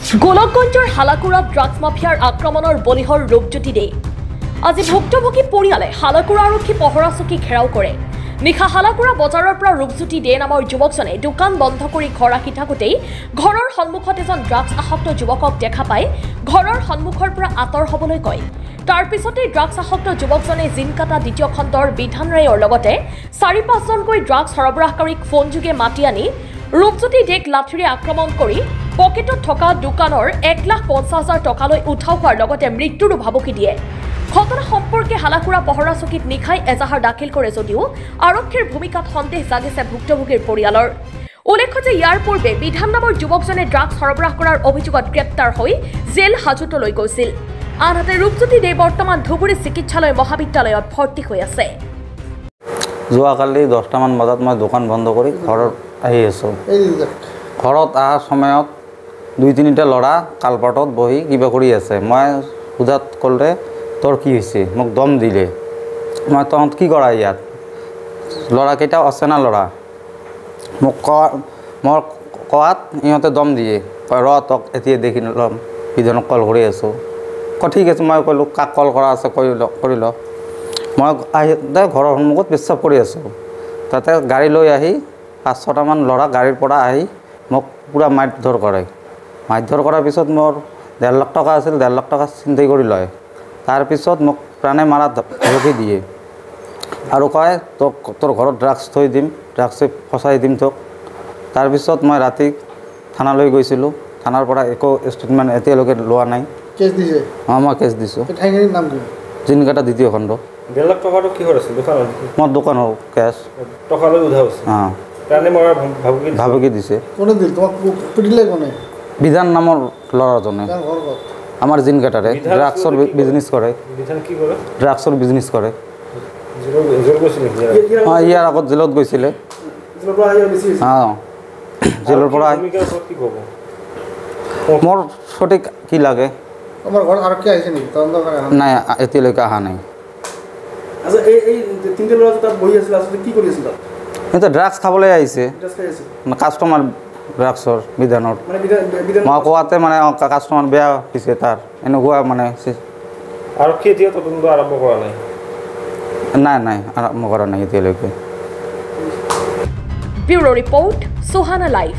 গোলকগঞ্জৰ হালাকুৰাত drugs মাফিয়াৰ আক্ৰমণৰ বলিহৰ ৰূপজ্যোতি দে আজি ভুক্তভোগী পৰিয়ালে হালাকুৰা আৰক্ষী পহৰা চকী ঘেৰাও কৰে। নিশা হালাকুৰা বজাৰৰ পৰা ৰূপজ্যোতি দে নামৰ যুৱকজনে দোকান বন্ধ কৰি ঘৰ আহি থাকোঁতেই ঘৰৰ সন্মুখত এজন ড্ৰাগছ আসক্ত যুৱকক দেখা পাই ঘৰৰ সন্মুখৰ পৰা আঁতৰ হ'বলৈ কয়। তাৰ পিছতে ড্ৰাগছ আসক্ত যুৱকজনে জিনকাটা দ্বিতীয় খণ্ডৰ বিধান ৰায়ৰ লগতে ৪-৫জনকৈ ড্ৰাগছ সৰবৰাহকাৰীক ফোনযোগে মাতি আনি ৰূপজ্যোতি দেক লাঠিৰে আক্ৰমণ কৰি পকেটত থকা দোকানৰ ১,৫০,০০০ টকালৈ উঠাও হোৱাৰ লগতে মৃত্যুৰো ভাবুকি দিয়ে। ঘটনা সম্পৰ্কে হালাকুৰা পহৰা চকীত নিশাই এজাহাৰ দাখিল কৰে যদিও আৰক্ষীৰ ভূমিকাত সন্দেহ জাগিছে ভুক্তভোগীৰ পৰিয়ালৰ। উল্লেখ্য যে ইয়াৰ পূৰ্বে বিধান নামৰ যুৱকজনে ড্ৰাগছ সৰবৰাহ কৰাৰ অভিযোগত গ্ৰেপ্তাৰ হৈ জেল হাজতলৈ গৈছিল। আনহাতে ৰূপজ্যোতি দে বৰ্তমান ধুবুৰী চিকিৎসালয় মহাবিদ্যালয়ত ভৰ্তি হৈ আছে। যোৱাকালি 10টামান বজাত মই দোকান বন্ধ কৰি ঘৰত আহি আছোঁ। ঘৰত অহাৰ সময়ত ২-৩টা ল'ৰা কালপাতত বহি কিবা কৰি আছে। মই সোধাত ক'লে তোৰ কি হৈছে, মোক দম দিলে। মই তহঁত কি কৰা ইয়াত? ল'ৰাকেইটা অচেনা ল'ৰা। মোক মই কোৱাত ইহঁতে দম দিয়ে, কয় ৰ তক এতিয়া দেখি ল'ম, ইজনক কল কৰি আছোঁ। ঠিক আছে, মই ক'লোঁ কাক কল কৰা আছে কৰি ল। মই আহি ঘৰৰ সন্মুখত পেচাব কৰি আছোঁ। তাতে গাড়ী লৈ আহি ৫-৬টামান ল'ৰা গাড়ীৰ পৰা আহি মোক পূৰা মাৰধৰ কৰে। মাৰধৰ কৰাৰ পিছত মোৰ ১.৫ লাখ টকা আছিল, ১.৫ লাখ টকা ছিনতাই কৰি লয়। তাৰপিছত মোক প্ৰাণে মাৰাত ধমকি দিয়ে আৰু কয় তোৰ ঘৰত ড্ৰাগছ থৈ দিম, ড্ৰাগছে ফচাই দিম তোক। তাৰপিছত মই ৰাতি থানালৈ গৈছিলোঁ। থানাৰ পৰা একো ষ্টেটমেণ্ট এতিয়ালৈকে লোৱা নাই। কেছ দিছে? অঁ, মই কেছ দিছোঁ। ঠাইখিনিৰ নাম কি? জিনকাটা দ্বিতীয় খণ্ড। ১.৫ লাখ টকাটো কিহৰ আছিল? দোকানত? মোৰ দোকানৰ কেছ। টকালৈ উধা হৈছে? অঁ, প্ৰাণে মৰাৰ ভাবুকি দিছে। কোনে দিল তোমাক? পিটিলে কোনে? বিধান নামৰ ল'ৰাজনে। ঘৰ ক'ত? আমাৰ জিনকাটাৰে ড্ৰাগছৰ বিজনেছ কৰে। বিধান কি কৰে? ড্ৰাগছৰ বিজনেছ কৰে। জেলত গৈছিল নেকি? অঁ, ইয়াৰ আগত জেলত গৈছিলে। অঁ, জেলৰ পৰা কি ক'ব? মোৰ সঠিক কি লাগে? তোমাৰ ঘৰত আৰক্ষী আহিছে নেকি? নাই, এতিয়ালৈকে অহা নাই। আচ্ছা, এই তিনিটা ল'ৰা তাত বহি আছিল, আচলতে কি কৰি আছিল তাত? সিহঁতে ড্ৰাগছ খাবলৈ আহিছে, কাষ্টমাৰ ড্ৰাগছৰ বিধানত। মই কোৱাতে মানে কাষ্টমাৰ বেয়া হৈছে তাৰ, এনেকুৱা মানে। আৰক্ষী এতিয়া তদন্ত আৰম্ভ কৰা নাই? নাই, আৰম্ভ কৰা নাই এতিয়ালৈকে। Bureau report, Sohana live.